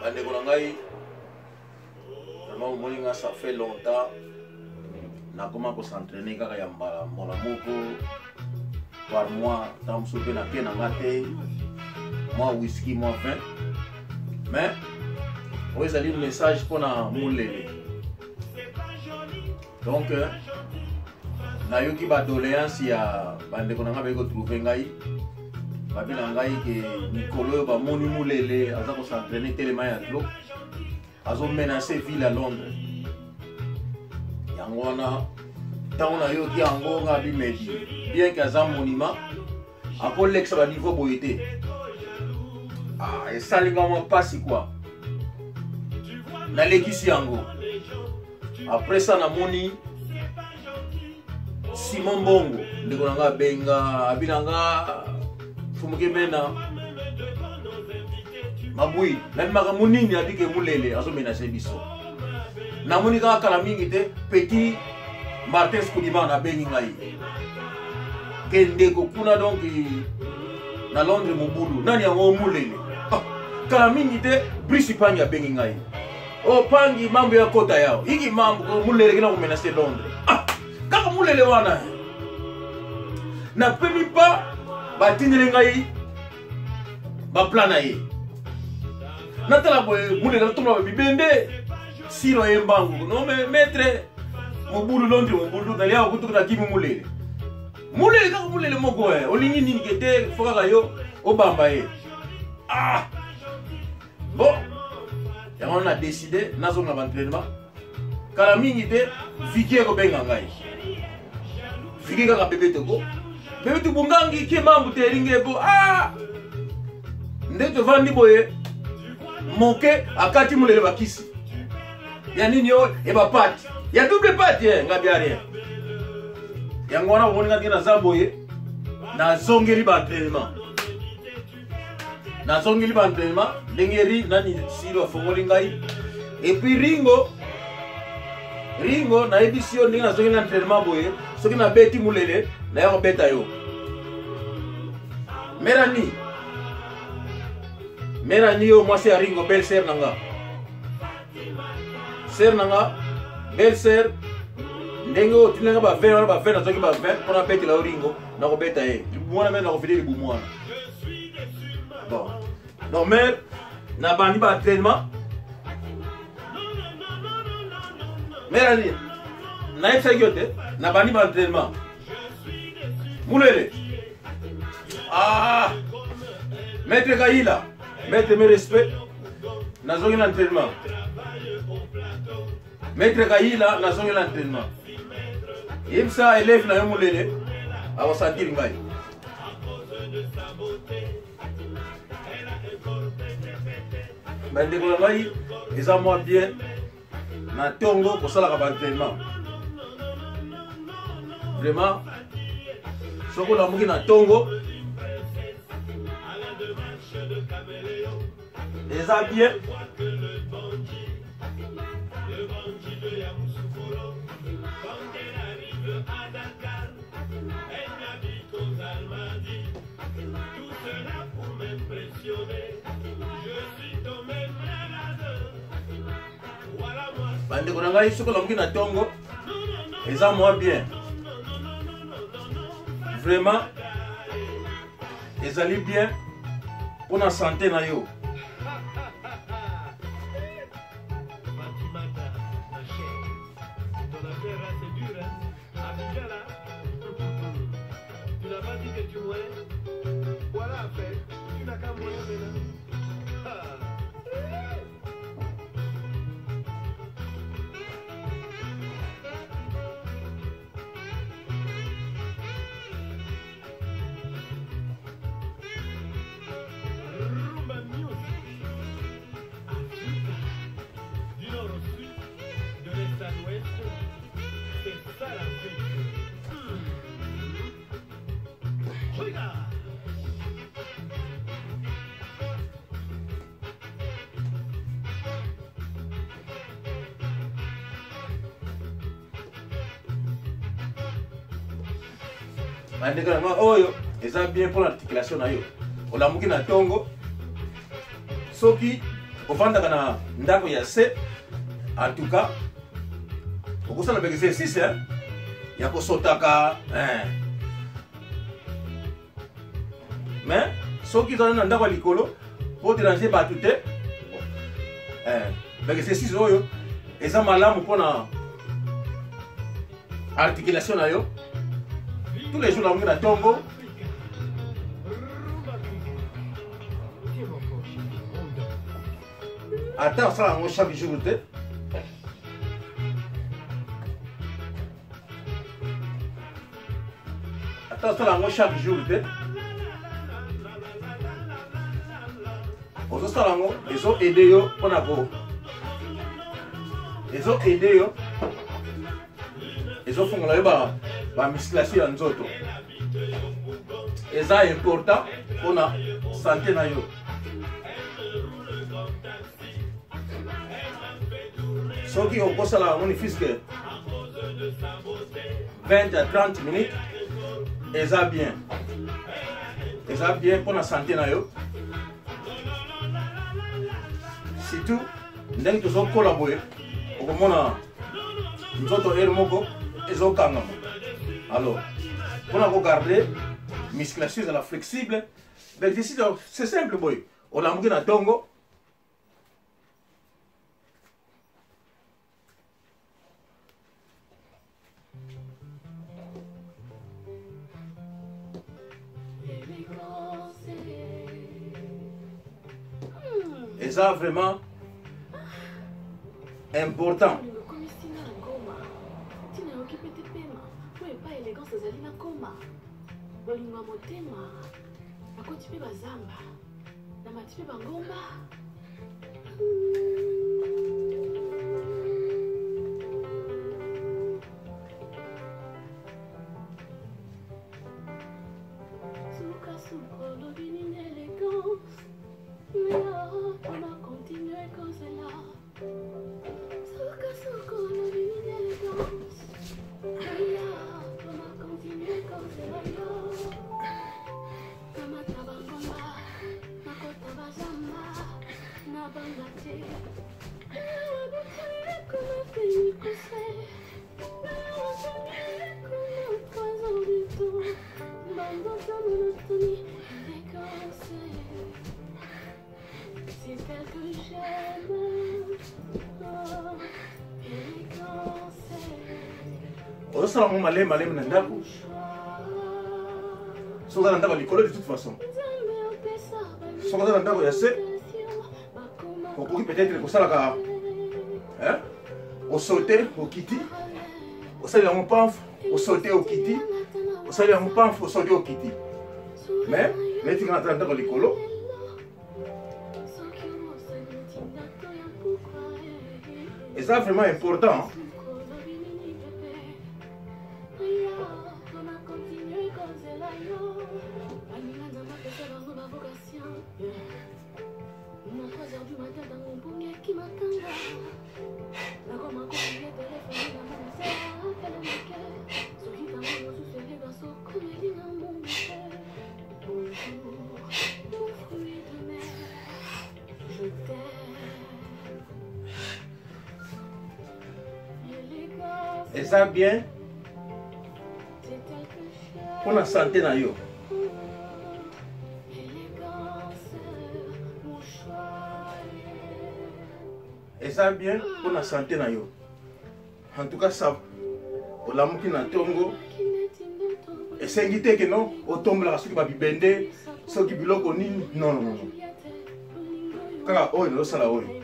Bande Konangai, vraiment, ça fait longtemps. Na comment pour s'entraîner kaka ya mbala mola moko par mois tam souper na bien na maté moi whisky moi vin mais vous avez un message pour na moulé donc na yoki ba doléance ya bande konanga ba ko trouver ngai ba bila ngai ke Nicolo ba moni moulé aza ko s'entraîner tellement ya trop azo menacer ville à Londres. Yangwana tauna yo ki ango nga bi medi bien qu'à monument après l'ex ba niveau boyete et ça les gars pas si quoi na lekisi yango après ça na moni Simon Bongo ndeko nga benga abinanga fumuke mena mabui na maka munini abike mulele azo menacer biso na moni kala mingi te petit Martin Skoudiman na bengi ngai kende ko kuna donc na Londres mobulu nani yango mulele kala mingi te Brice Pangi ya bengi ngai o Pangi mambo ya kota yao hiki mambo ko mulele kina kumenase Londres kaka mulele wana na pemi pa batinele ngai ba plana ye natala boy mulele tumba bibende siro yembangu no me maître mobulu Londres mobulu na lia kutuka na kimu mulele kaka mulele moko olingi nini kete foka yo obamba ye bon et on a décidé nazo na entraînement kala mingi te Vicky ko benga ngai Vicky kaka bébé to bungangi ke mambu te ringebo ndeto vandi boye moke akati mulele bakisi ya nini yo e ba pati ya double pati ngabi rien yango wana woni ngina zaboye na zongeli ba entraînement dengeri nani silo fongoli ngai et puis Ringo na ebisio ndinga zongeli entraînement boye soki na beti mulele na yo beta yo Merani yo moi c'est Ringo belle sœur nanga sœur nanga belle sœur ndengo tinanga ba 20 ba 20 nazoki ba 20 pour apeti la Ringo na ko beta ye mwana mena ko fideli bu mwana bon non mais na bandi ba entraînement Merani na epsa yote na bandi ba entraînement mulele maître Kaila maître mes respect nazoki na entraînement maître Kaila nazoki na entraînement yebisa élève na yo mulele awa sentir ngai bande ko ngai eza moi bien na tongo ko sala ka entraînement vraiment soko na muki na tongo eza bien bande ko ngai soko na muki na tongo eza moi bien vraiment ezali bien pour la santé na yo oyo eza bien pour l'articulation na yo olamuki na tongo soki ovandaka na ndako ya se, en tout cas okosala ba exercice ya kosotaka mais soki ozali na ndako ya likolo po déranger bato te ba exercice oyo eza malamu mpona articulation na yo tous les jours namongi na ntongo ata osala yango chaque jour te ata osala yango chaque jour te ozosala yango ezoaide yo mpona ko ezoaide yo ezofungola yo bamusculation ya nzoto eza important mpona sante na yo soki okosala yango ni fiske 20 à 30 minutes eza bien mpona sante na yo surtout ndenge tozokola boye okomona nzoto ere moko ezokangama alors mpona kogarde musculation ezala flexible l'exercice c'est simple boye olamuki na ntongo eza vraiment important bolingo motema akoti mpe bazamba na mati mpe bangomba suka lobi nini élégance mais on a continué comme cela suka lobi nini élégance on a continué comme cela c'est elle que j'aime. ozosala mo malema na ndako soki oza na ndako ya likolo de toute façon soki oza na ndako ya se okoki peut-être kosalaka osaute okiti osali yango pamfu osaute okiti osali yango pamfu osaute okiti mais netika na ndako ya likolo eza vraiment important eza bien mpona sante na yo eza bien mpona sante na yo en tout cas ça olamuki na ntongo esengi te ke no otombolaka soki babibende soki biloko nini non kaka oyo nazosala oyo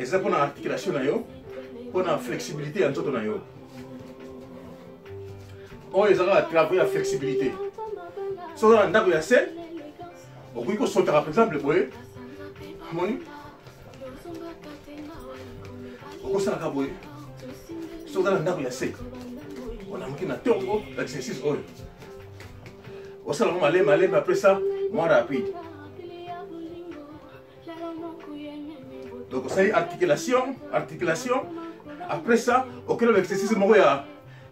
eza mpona articulation na yo mpona flexibilité ya nzoto na yo oyo eza kaka travail ya flexibilité soki oza na ndako ya se okoki kosotaka par exemple boye moni okosalaka boye soki oza na ndako ya se olamuki na ntongo exercice oyo osala mo malema après ça moins rapide donc osali articulation après ça okende l'exercice moko ya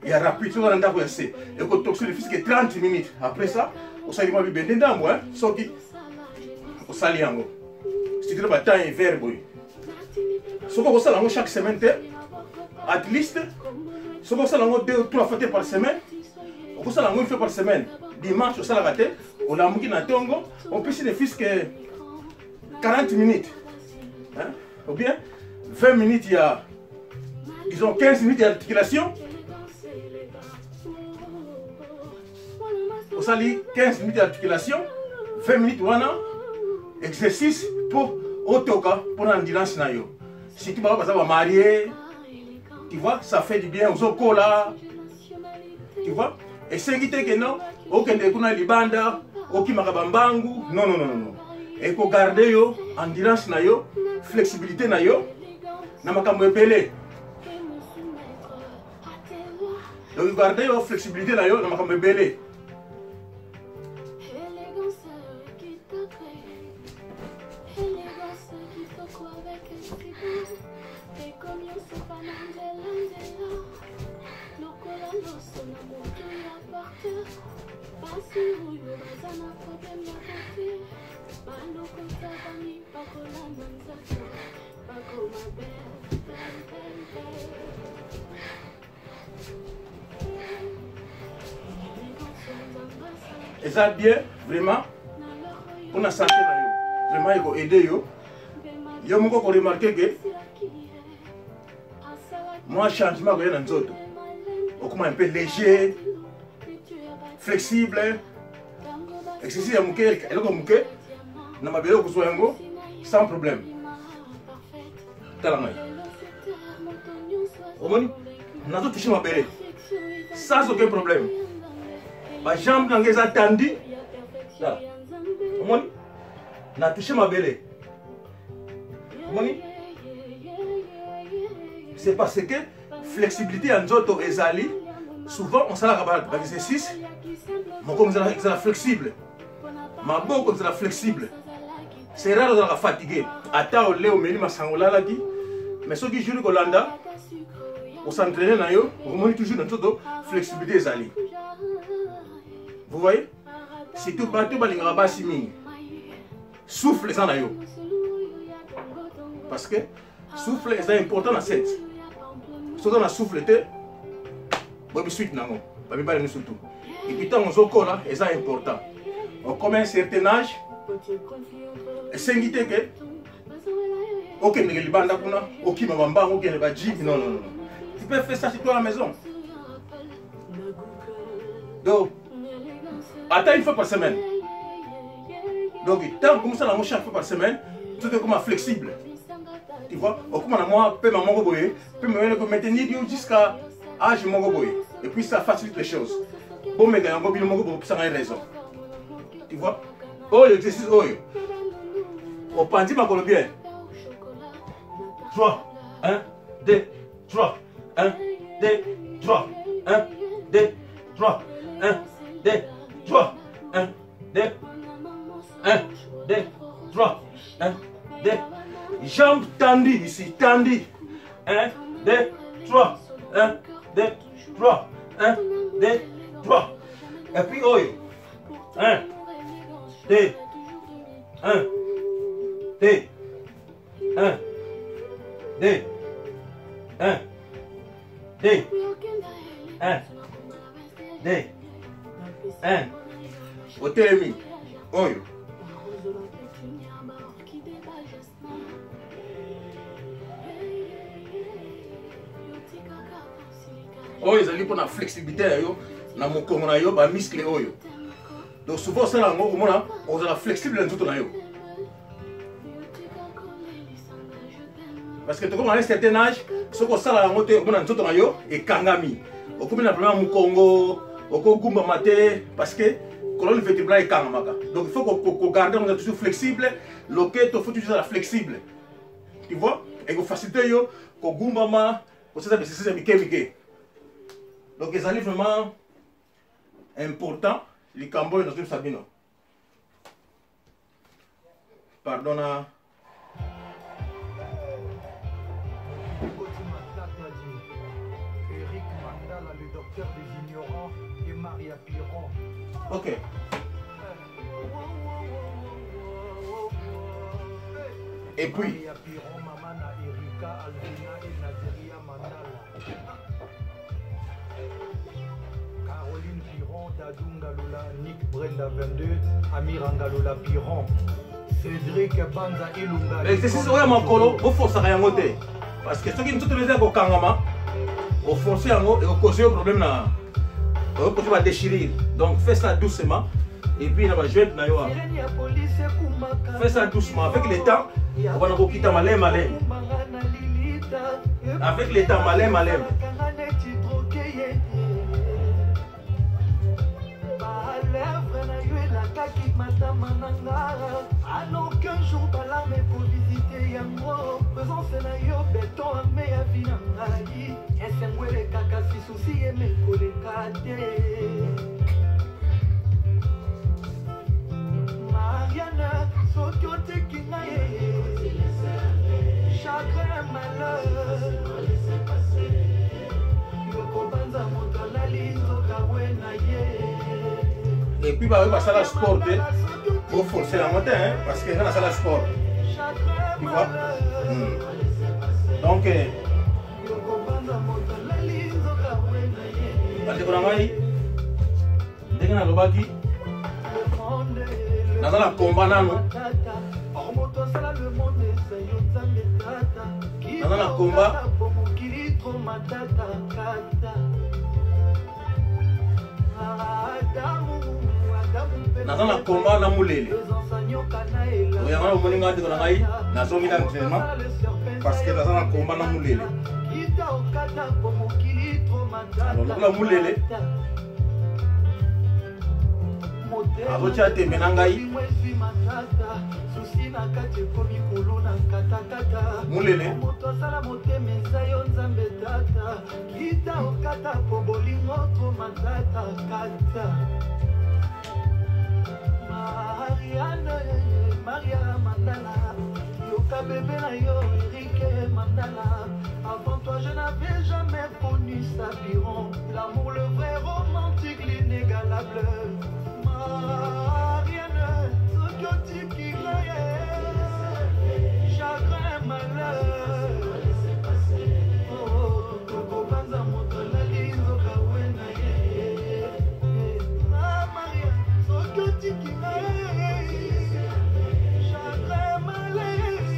il y a rapide, sur un d'accord, c'est. Et quand tu le fisc 30 minutes. Après ça, on s'allie moi bien dedans, hein. Sauf qui, on s'allie en gros. Si tu as temps et verbe, ce qu'on s'allie chaque semaine, at least, ce qu'on s'allie 2 ou 3 fois par semaine, on s'allie une fois par semaine. Dimanche, on s'allie raté, on a mouki na tongo, on peut se le fisc 40 minutes. Hein? Ou bien 20 minutes, il y a, disons 15 minutes d'articulation. On s'allie 15 minutes d'articulation, 20 minutes wana, exercice pour otoka, pour l'endurance na yo. Si tu vas marier, tu vois, ça fait du bien aux okola, tu vois. Et c'est que non, aucun de kuna libanda, aucun makabambangu, non, non, non, non. Et pour garder yo, endurance na yo, flexibilité na yo, na makambo epele. Donc garder yo, flexibilité na yo, na makambo epele. Et ça bien, vraiment, pour la santé, vraiment, il faut aider yo. Yo, moi, j'ai remarqué que moi, changement, il y a dans autres. On un peu léger, flexible, exercice à mouké, et là, mouké, dans ma belle sans problème. Talamay. On a tout touché ma belle. Sans aucun problème. Ma jambe dans les attendus. Là. On a touché ma belle. C'est parce que flexibilité en autres ezali. Souvent on s'en a l'exercice. Mais comme ça est flexible. Ma boue comme ça flexible. C'est rare de la fatiguer. Attends, Léo Méli Massangola là qui. Mais ceux qui jouent Kolanda, on s'entraîne dans yo, on remonte toujours dans toute flexibilité ezali. Vous voyez? Si tu bats, tu vas les rabasser. Souffle ça dans yo. Parce que souffle est important dans cette. Si on a souffle, on suite nango. Et puis tant on zoko là, c'est important. On commence un certain âge. C'est une idée que ok, ne les banda kuna, ok, ma bamba, ok, ne va gym, non, non, non. Tu peux faire ça chez toi à la maison. Donc, attends une fois par semaine. Donc, tant comme ça, la chaque fois par semaine, tout est comme flexible. Tu vois, comme moi, peut maman boyer, peut me maintenir jusqu'à âge mon boyer. Et puis ça facilite les choses. Bon, mais quand on a ça a raison. Tu vois, oh, l'exercice, oh, on pense ma bien. 3, 1, 2, 3, 1, 2, 3, 1, 2, 3, 1, 2, 3, 1, 2, 1, 2, 3, 1, 2, jambes tendues ici, tendues. 1, 2, 3, 1, 2, 3, 1, 2, 3. Et puis, oh, 1, 2, 1, 2, 1, 2, 1, 2, 1, 2, 1. Au terme, oh. Oh, ils ont pour la flexibilité, na mokongo na yo ba muscle oyo. Donc souvent ça là on a la flexible dans tout na yo. Parce que tu comme à un certain âge, ce qu'on ça là on a tout na yo et kangami. Au comme na problème mokongo, au ko gumba maté parce que colonne vertébrale est kangamaka. Donc il faut qu'on garde on est toujours flexible, loquet faut toujours la flexible. Tu vois? Et qu'on facilite yo ko gumba ma, pour ça c'est mike. Donc ils allaient vraiment important, les Cambodges dans le Sabino. Pardon. Eric Mandala, le docteur. docteur des ignorants et Maria Piron. Ok. Et puis Maria Piron, maman na Erika, Alvina et Nazeria Mandala. Caroline Piron, Dadou Ngalola, Nick Brenda 22, Amir Ngalola Piron. Cédric Banza Ilunga. l'exercice oyo ya makolo oforsaka yango te parce que soki nzoto eza kokangama oforce yango ekokosa yo problème na okosa badéchirure donc fais ça doucement et puis na bajointe na yo fais ça doucement avec le temps obana kokita malem malem avec le temps malem malem alors qu'un jour balarme pour visiter yango présence na yo béton armé ya vina ngai esengwele kaka si souci emekoleka te Mariana soki oteki ngai chagrin malheur yokobanza moto alali nzoka we na ye et puis baoyo basala sport te oforce yango te parce que nga nasala sport tu vois donc bandeko na ngai ndenge nalobaki naza na komba nanu naza na komba naza na komba na mulele oyanga na omoni ngai ndeko na ngai nazongi na entraînement parce que naza na komba na mulele alors lokola mulele azotia tembe na ngai mulele Maria Mandala, Yoka bébé na yo, Eric Mandala. Avant toi, je n'avais jamais connu Sapiron. L'amour, le vrai romantique, l'inégalable. Marianne, Sokioti qui chagrin, malheur. Oh, Coco Banza, Motolali, Zokawena. Maria, Sokioti qui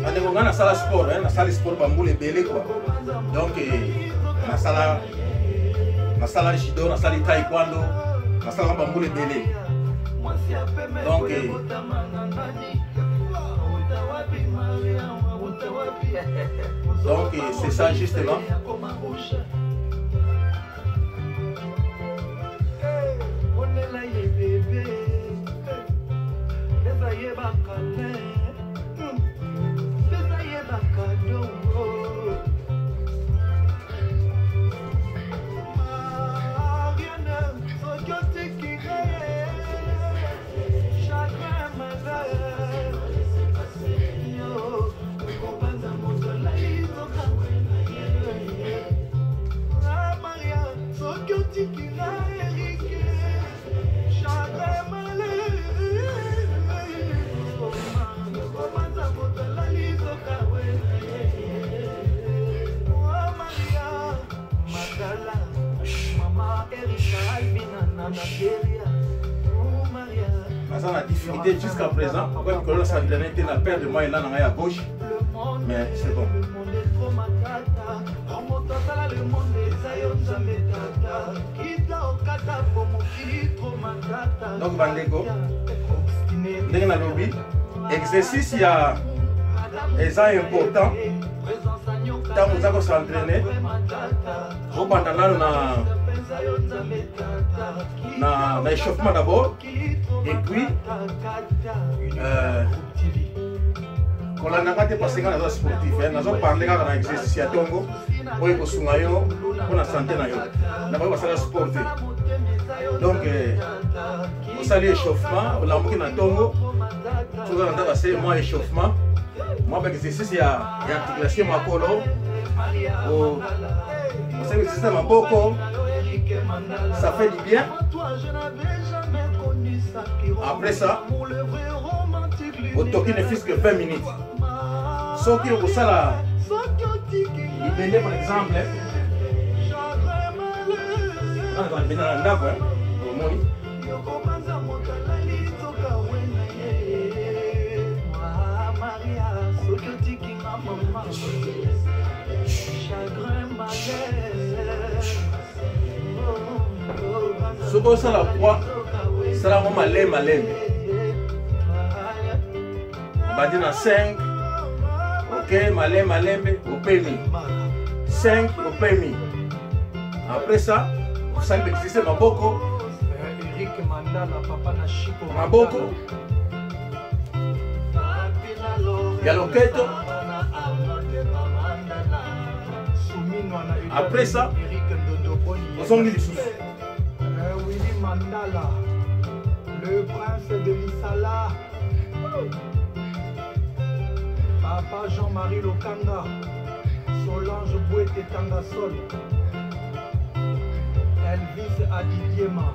andeko nga nasala sport nasala sport bambula ebele quoi donc nasala judo nasali taekwondo nasala bambula ebele donc c'est ça justement naza na difficulté jusqu'à présent pourquoi mikolo na s'entraîner te na perte de moi ela na ngai à gauche mais c'est bon donc bandeko ndenge nalobi exercice ya eza important ntango oza kosentraîne obanda nano na échauffement d'abord et puis kolandanga te parce que nga naza sportif nazoparle kaka na exercice ya ntongo oyo kosunga yo mpona sante na yo na bayo basala sport te donc osali échauffement olambuki na ntongo tozala nda base mwa échauffement mwa baexercice ya articulation makolo osali exercice ya maboko Ça fait du bien. Après ça, au toki ne fils que 20 minutes. Sauf qu'il y a ça là. Il venait par exemple. On va venir dans le d'accord. Ce que ça la poids, ça la rend malem. On va dire 5. Ok, malem, au permis. 5 au permis. Après ça, ça va exister Maboko. Maboko. Il y a l'oqueto. Après ça, on s'en dit sous. Willy Mandala, le prince de Lissala. Papa Jean-Marie Lokanga, Solange Bouete Tangasol, Elvis Adidiema,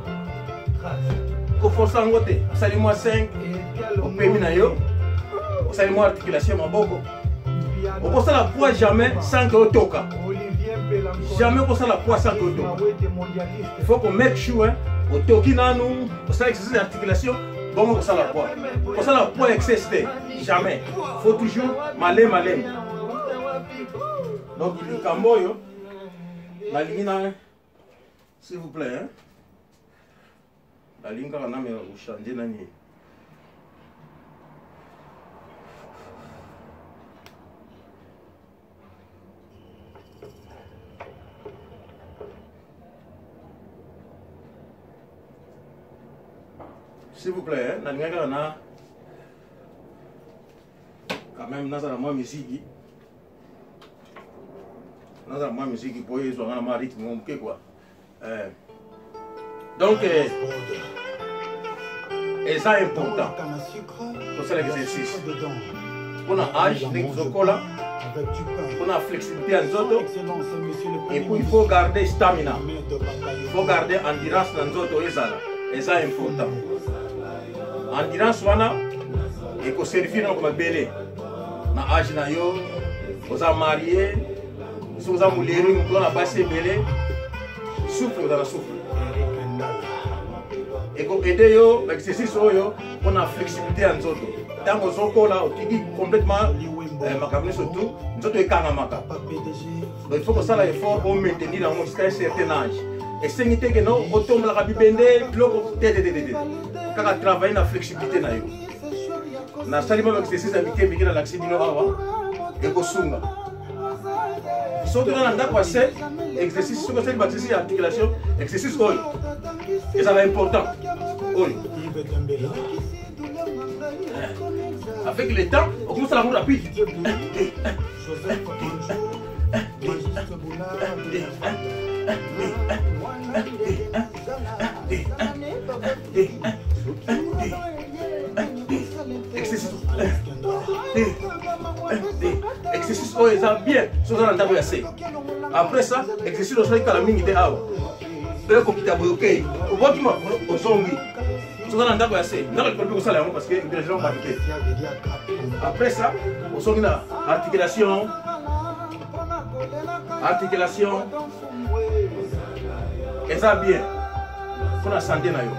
Kofosangote, salut-moi 5, au pays nayo, salut-moi articulation Maboko. On peut la poids jamais sans que toka. Jamais on peut la poids sans que toka. Il faut qu'on make sure au toki nanou, on peut exercer l'articulation, bon on peut la poids. On peut la poids excès, jamais. Il faut toujours malem. Donc il y a Camboyo, la ligne, s'il vous plaît. Hein? La ligne quand on a changé nani. S'il vous plaît, la ligne quand on a quand même dans la musique. Dans la musique pour y avoir un rythme quoi. Donc et ça est important pour ça l'exercice. On a âge, on a flexibilité en zoto, et puis il faut garder stamina, il faut garder endurance dans zoto et ça est important. Endurance wana et qu'on servir comme belé. Na âge na yo, vous a marié, vous a moulé, vous a passé belé, souffle dans la souffle. Et qu'on aide yo, l'exercice yo, on a flexibilité en zoto. Tant que zoko là, on dit complètement, ma cabine surtout, zoto est kangamaka. Donc il faut que ça l'effort pour maintenir dans jusqu'à un certain âge. Et c'est une que non, on tombe la rabibende, bloc, quand on travaille la flexibilité na yo. Na salima l'exercice amitié biki na l'accès dino awa, et ko sunga. Surtout dans l'anda passé, exercice sur cette exercice d'articulation, exercice oil. Et ça va être important. Oil. Avec le temps, on commence à la rendre rapide. Exercice oh ça bien sur la table assez. Après ça exercice aussi quand la mingi de awa le kopita bloqué au bout au zongi sur la table assez n'a pas pu ça là parce que les gens vont quitter. Après ça au zongi là articulation et ça bien pour la santé na yo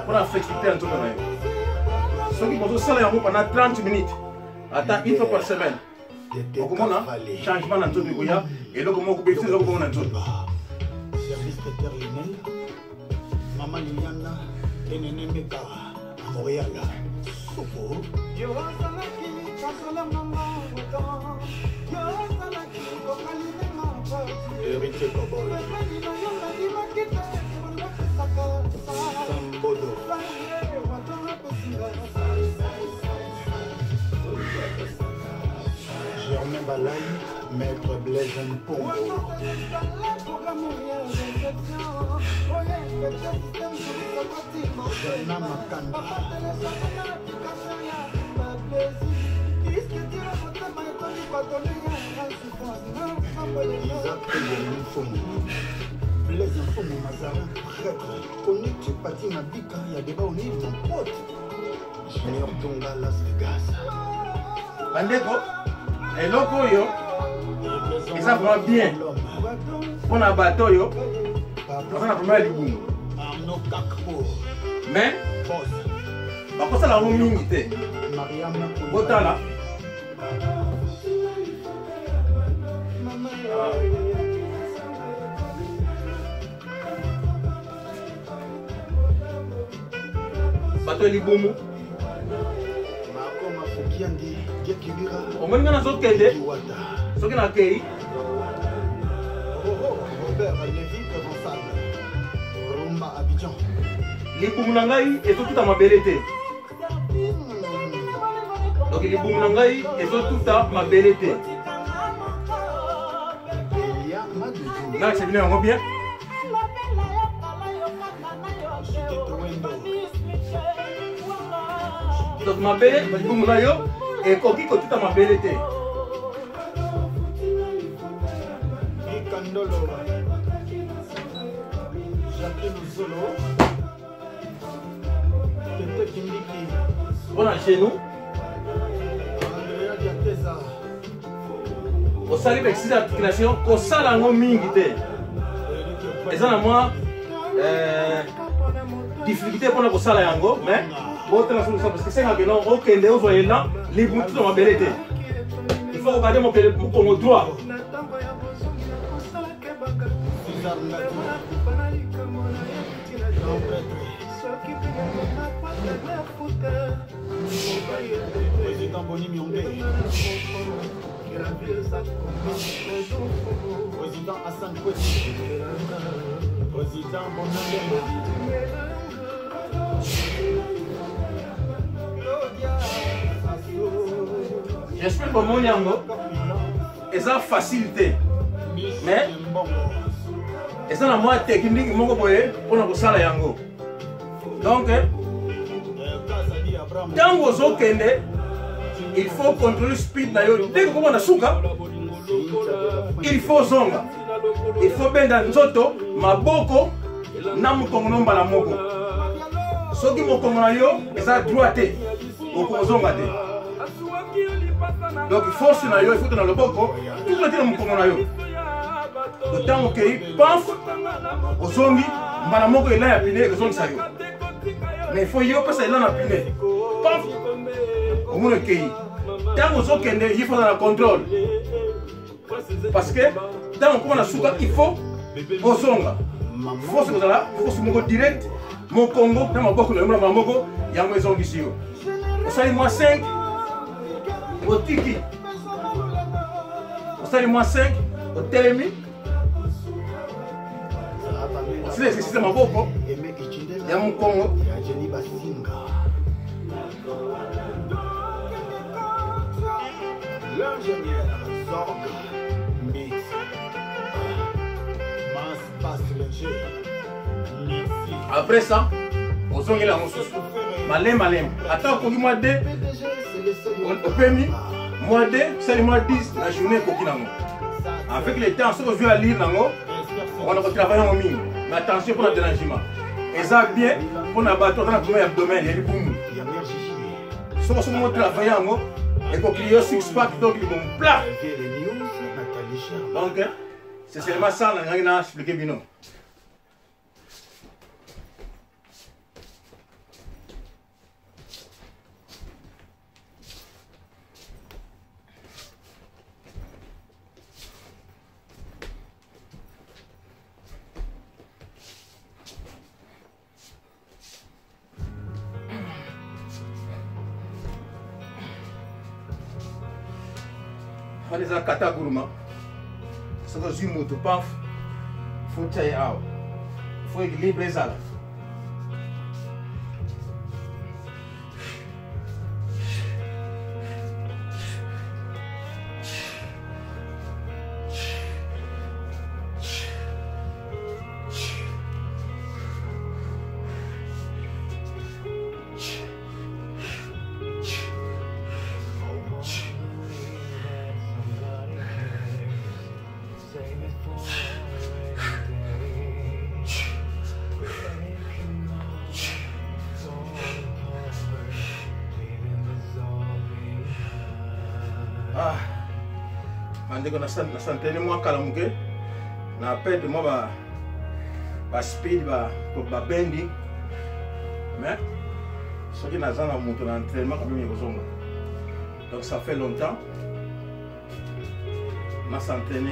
pour la flexibilité en tout cas na yo. Ceux qui font ça pendant 30 minutes, attends une fois par semaine. Donc, on a changement dans tout le pays et donc on a coupé tout le monde dans tout. Service vétérinaire, Maman Liliana, Ténéné Meka, Montréal. Soupo. Héritier Cowboy. Sambodo. Germain Balay, Maître Blaise Mpongo. Jana Makanda. Isaac Yomifon. Blaise Mfumu Mazarin, prêtre. Connecte Pati Mabika, il y a des bas au nid, mon pote. Junior Tonga, Las Vegas. Bandeko, eloko yo, ça va bien. On a bateau yo, on a premier liboum. Mais, par contre, ça la mingi. Autant là. Bateau liboum. On m'a dit que ce qui est accueilli. Robert Lévy, Provençal. Rumba Abidjan. Les Boumounangaï et tout à ma bellité. Donc les Boumounangaï et tout à ma bellité. Là, c'est venu en bien. Donc ma belle, les Boumounangaï et Koki tout à ma bellité. On a chez nous. Au salut avec 6 articulations, au salle en mingité. Et ça, moi, difficulté pour nous salle en mais bon, parce que c'est un peu long, ok, les autres là, les bouts de ma bellité. Il faut regarder mon droit. Président Boni Miongé. Président Hassan Koueti. Président Bonambe. J'espère que mon yango est ça facilité. Mais et ça la moi technique mon boye pour nous sala yango. Donc quand vous okende, il faut contrôler le speed na yo. Dès que vous avez suka, il faut zonga. Il faut benda nzoto, maboko, na mukongo nomba la moko. Soki mokongo na yo, eza droite, oko zonga te. Donc il faut sur na yo, il faut dans le boko, tout le temps mokongo na yo. Le temps ok, paf, au zongi, mbala moko ela ya pine, zongi sa yo. Mais il faut y passer là na pine. Paf, au moins ok. Tant que vous avez il faut dans le contrôle. Parce que tant qu'on a souka, il faut bosonga. Force que là, force mon direct, mon Congo, dans ma boque, le Mamoko, il y a une maison ici. Vous savez, moi 5, au tiki. Vous savez, moi 5, au télémi. C'est ma boque, il y a mon Congo. L'ingénieur Zorg Mix après ça, on s'en est là, on se souvient. Malem. Attends, pour moi 2, au permis, moi 2, c'est moi 10, la journée pour qu'il avec le temps, si on veut lire, on a travaillé en mine. Mais attention pour le dérangement. Et ça, bien, pour la bateau, on a premier abdomen, il y a des boum. Si on travaille en haut, et pour qu'il y ait 6 packs, donc ils vont plat. Donc, c'est seulement ça, on a expliqué bien. On les a kata gourma. Ce que je moto paf. Faut tailler out. Faut équilibrer ça. bandeko na s'entraîner moi kalamuke na perdre moi ba speed ba bending mais ce qui n'a pas monté dans l'entraînement quand même donc ça fait longtemps on s'entraîné.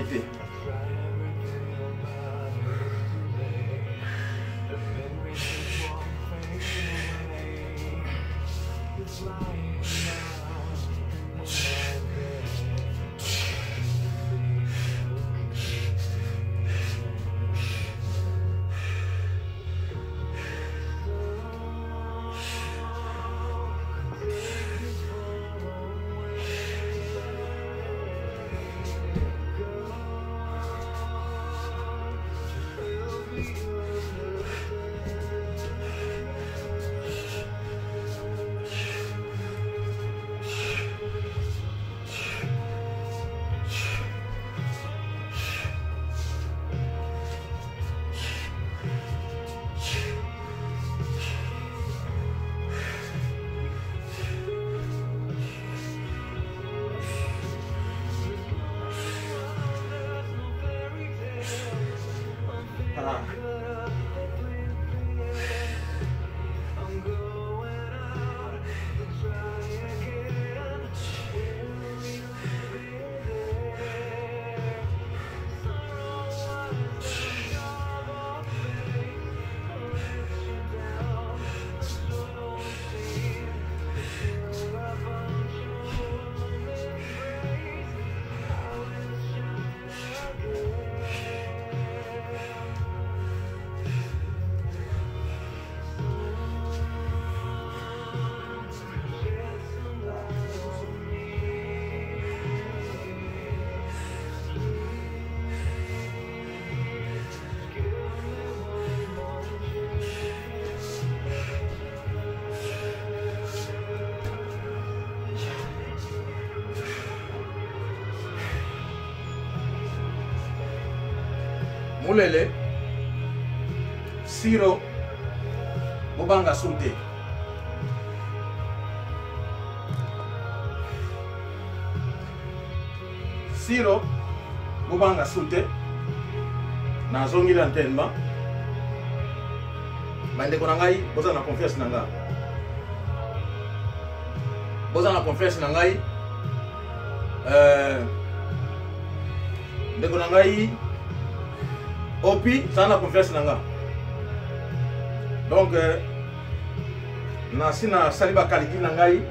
Mulele Siro Bobanga Sunte Siro Bobanga Sunte na zongi l'entraînement bande ko ngai boza na confiance na nga boza na confiance na ngai ndeko na ngai Opi, ça na confiance nanga. Donc, na sina saliba kaliki nangai